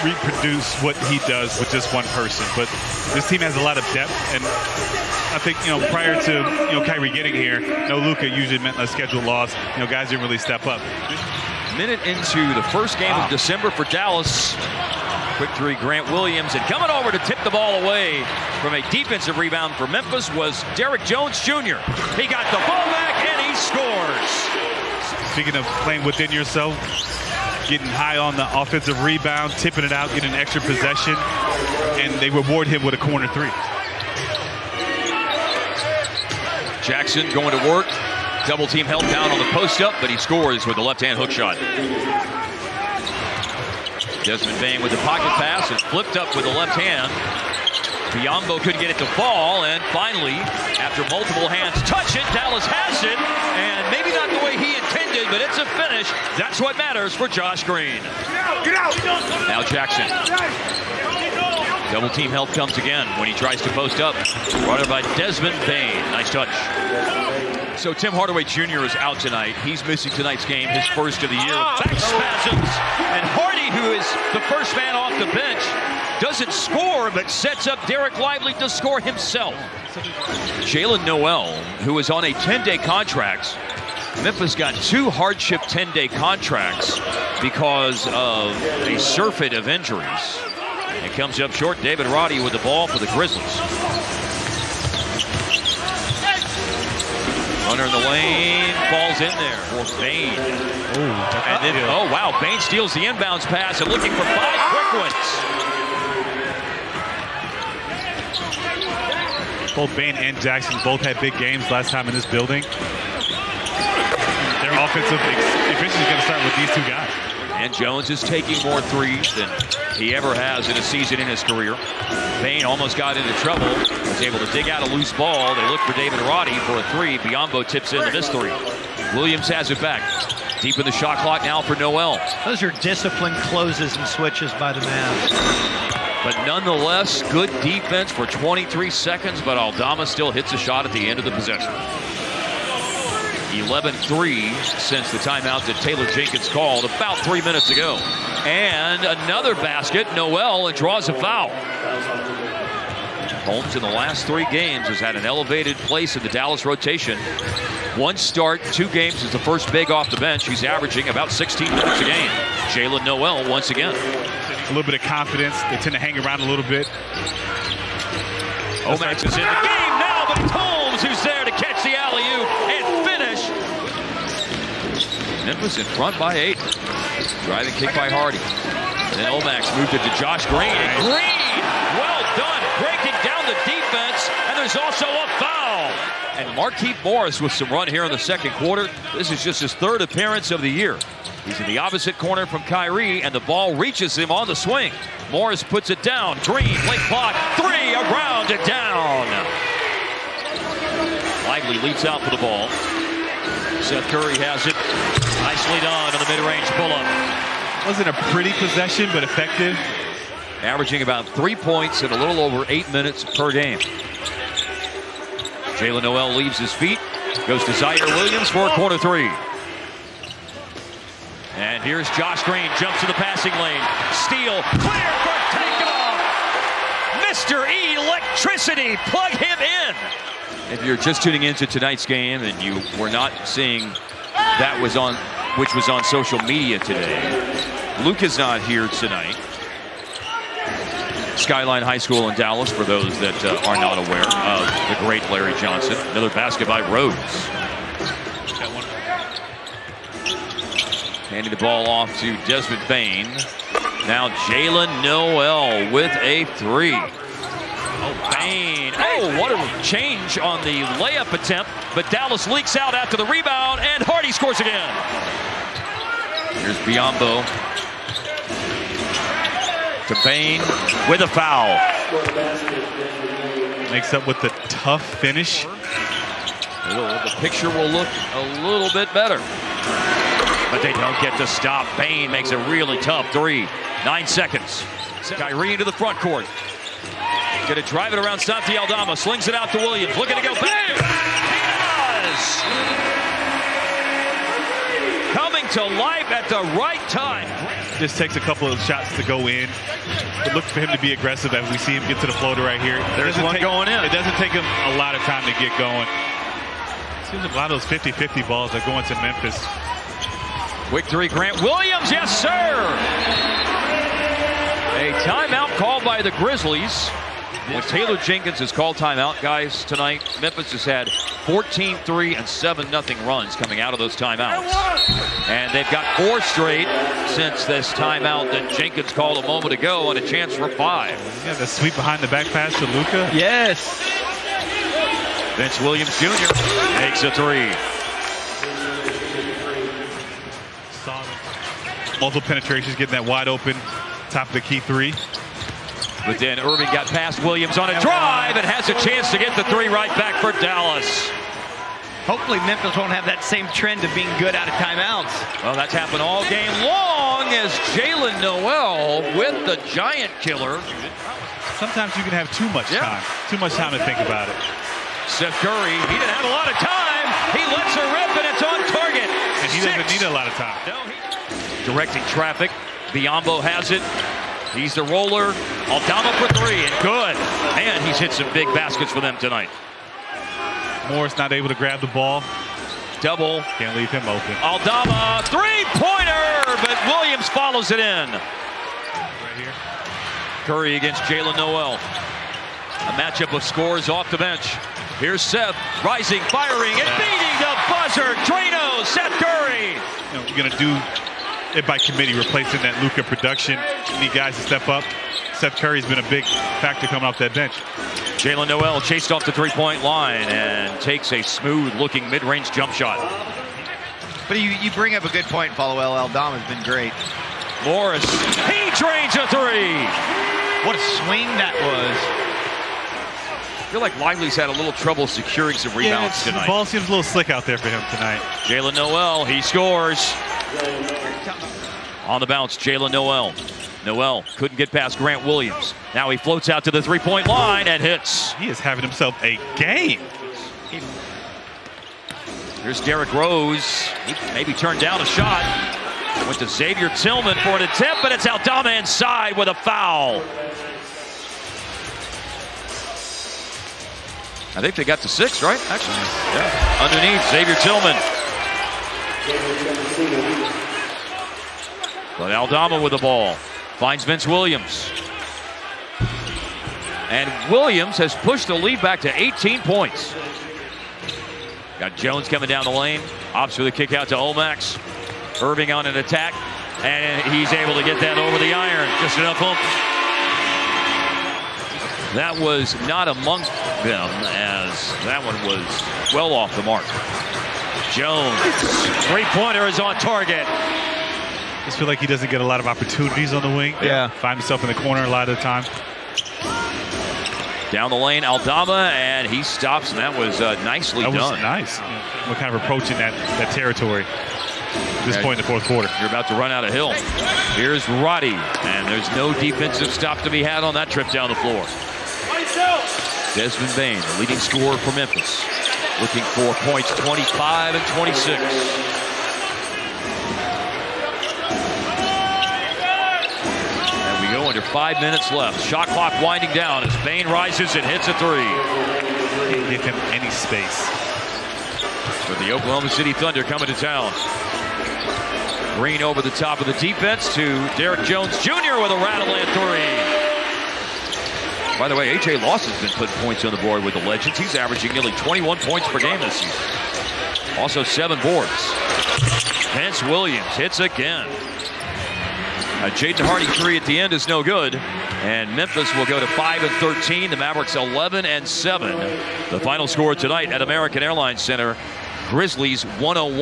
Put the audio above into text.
reproduce what he does with just one person. But this team has a lot of depth, and I think, prior to, Kyrie getting here, Luka usually meant a scheduled loss. Guys didn't really step up. Minute into the first game of December for Dallas. Quick three, Grant Williams, and coming over to tip the ball away from a defensive rebound for Memphis was Derrick Jones Jr. He got the ball back and he scores. Speaking of playing within yourself, getting high on the offensive rebound, tipping it out, getting an extra possession, and they reward him with a corner three. Jackson going to work. Double team held down on the post up, but he scores with the left-hand hook shot. Desmond Bane with the pocket pass and flipped up with the left hand. Biyombo couldn't get it to fall, and finally, after multiple hands touch it, Dallas has it, and maybe not the way he intended, but it's a finish. That's what matters for Josh Green. Get out! Now Jackson. Double team help comes again when he tries to post up. Brought in by Desmond Bane. Nice touch. So Tim Hardaway Jr. is out tonight. He's missing tonight's game, his first of the year. Back spasms. And Hardy, who is the first man off the bench, doesn't score, but sets up Derek Lively to score himself. Jalen Noel, who is on a 10-day contract. Memphis got 2 hardship 10-day contracts because of a surfeit of injuries. It comes up short. David Roddy with the ball for the Grizzlies. Runner in the lane, falls in there for Bane. And then, oh wow, Bane steals the inbounds pass and looking for 5 quick ones. Both Bane and Jackson both had big games last time in this building. Their offensive efficiency is going to start with these 2 guys. And Jones is taking more threes than he ever has in a season in his career. Bane almost got into trouble. Was able to dig out a loose ball. They look for David Roddy for a 3. Biyombo tips into this 3. Williams has it back. Deep in the shot clock now for Noel. Those are disciplined closes and switches by the Mavs. But nonetheless, good defense for 23 seconds, but Aldama still hits a shot at the end of the possession. 11-3 since the timeout that Taylor Jenkins called about 3 minutes ago. And another basket, Noel, and draws a foul. Holmes in the last 3 games has had an elevated place in the Dallas rotation. 1 start, 2 games is the first big off the bench. He's averaging about 16 minutes a game. Jalen Noel once again. A little bit of confidence. They tend to hang around a little bit. Omax is in the game now, but it's Holmes who's there to catch the alley-oop and finish. Memphis in front by 8. Driving kick by Hardy. Then Omax moved it to Josh Green. And Green, well done, breaking down the defense, and there's also a foul. And Markieff Morris with some run here in the second quarter. This is just his 3rd appearance of the year. He's in the opposite corner from Kyrie, and the ball reaches him on the swing. Morris puts it down. Green, late clock, 3, around and down. Lively leaps out for the ball. Seth Curry has it. Nicely done on the mid-range pull-up. Wasn't a pretty possession, but effective. Averaging about 3 points in a little over 8 minutes per game. Jalen Noel leaves his feet. Goes to Zaire Williams for a corner 3. And here's Josh Green. Jumps to the passing lane. Steal. Clear for takeoff. Mr. Electricity. Plug him in. If you're just tuning into tonight's game and you were not seeing that was on, which was on social media today, Luke is not here tonight. Skyline High School in Dallas, for those that are not aware of the great Larry Johnson. Another basket by Rhodes. Handing the ball off to Desmond Bane. Now Jalen Noel with a 3. Oh, Bane. Oh, what a change on the layup attempt. But Dallas leaks out after the rebound, and Hardy scores again. Here's Biyombo. To Bane with a foul. Makes up with the tough finish. The picture will look a little bit better. But they don't get to stop. Bane makes a really tough 3. 9 seconds. Kyrie into the front court. Gonna drive it around Santi Aldama. Slings it out to Williams. Looking to go back. He does! Coming to life at the right time. Just takes a couple of shots to go in. But look for him to be aggressive as we see him get to the floater right here. There's one going in. It doesn't take him a lot of time to get going. Seems like a lot of those 50-50 balls are going to Memphis. Quick three, Grant Williams, yes sir! A timeout called by the Grizzlies. When Taylor Jenkins has called timeout, guys, tonight, Memphis has had 14-3 and 7-0 runs coming out of those timeouts. And they've got 4 straight since this timeout that Jenkins called a moment ago, and a chance for 5. Yeah, the sweep behind the back pass to Luka. Yes. Vince Williams Jr. makes a 3. Multiple penetrations, getting that wide open top of the key 3. But then Irving got past Williams on a drive and has a chance to get the 3 right back for Dallas. Hopefully Memphis won't have that same trend of being good out of timeouts. Well, that's happened all game long as Jalen Noel with the giant killer. Sometimes you can have too much time. Too much time to think about it. Seth Curry, he didn't have a lot of time. He lets her rip, and it's on target. And he doesn't need a lot of time. No, directing traffic. Biombo has it. He's the roller. Aldama for 3, and good. Man, he's hit some big baskets for them tonight. Morris not able to grab the ball. Double. Can't leave him open. Aldama, 3-pointer, but Williams follows it in. Right here. Curry against Jalen Noel. A matchup of scores off the bench. Here's Seth, rising, firing, and beating the buzzer. Drano, Seth Curry. You're going to do it by committee, replacing that Luka production. You need guys to step up. Seth Curry's been a big factor coming off that bench. Jalen Noel chased off the 3-point line and takes a smooth-looking mid-range jump shot. But you bring up a good point, Followell. Aldama's been great. Morris, he drains a 3. What a swing that was. I feel like Lively's had a little trouble securing some rebounds tonight. The ball seems a little slick out there for him tonight. Jalen Noel, he scores. On the bounce, Jalen Noel. Noel couldn't get past Grant Williams. Now he floats out to the 3-point line and hits. He is having himself a game. Here's Derrick Rose. He maybe turned down a shot. Went to Xavier Tillman for an attempt, but it's Aldama inside with a foul. I think they got to 6, right? Actually, yeah. Underneath, Xavier Tillman. But Aldama with the ball. Finds Vince Williams. And Williams has pushed the lead back to 18 points. Got Jones coming down the lane. Opts for the kick out to Omax. Irving on an attack. And he's able to get that over the iron. Just enough oomph. That was not among them, as that one was well off the mark. Jones, 3-pointer is on target. I just feel like he doesn't get a lot of opportunities on the wing. Yeah. Find himself in the corner a lot of the time. Down the lane, Aldama, and he stops, and that was nicely done. That was nice. We're kind of approaching that territory at this point in the fourth quarter. You're about to run out of hill. Here's Roddy, and there's no defensive stop to be had on that trip down the floor. Desmond Bane, the leading scorer for Memphis, looking for points 25 and 26. And we go under 5 minutes left. Shot clock winding down as Bane rises and hits a 3. Can't give him any space. For the Oklahoma City Thunder coming to town. Green over the top of the defense to Derrick Jones Jr. with a rattling 3. By the way, A.J. Lawson's been putting points on the board with the Legends. He's averaging nearly 21 points per game this season. Also 7 boards. Vince Williams hits again. A Jaden Hardy 3 at the end is no good. And Memphis will go to 5-13. The Mavericks 11-7. The final score tonight at American Airlines Center, Grizzlies 101.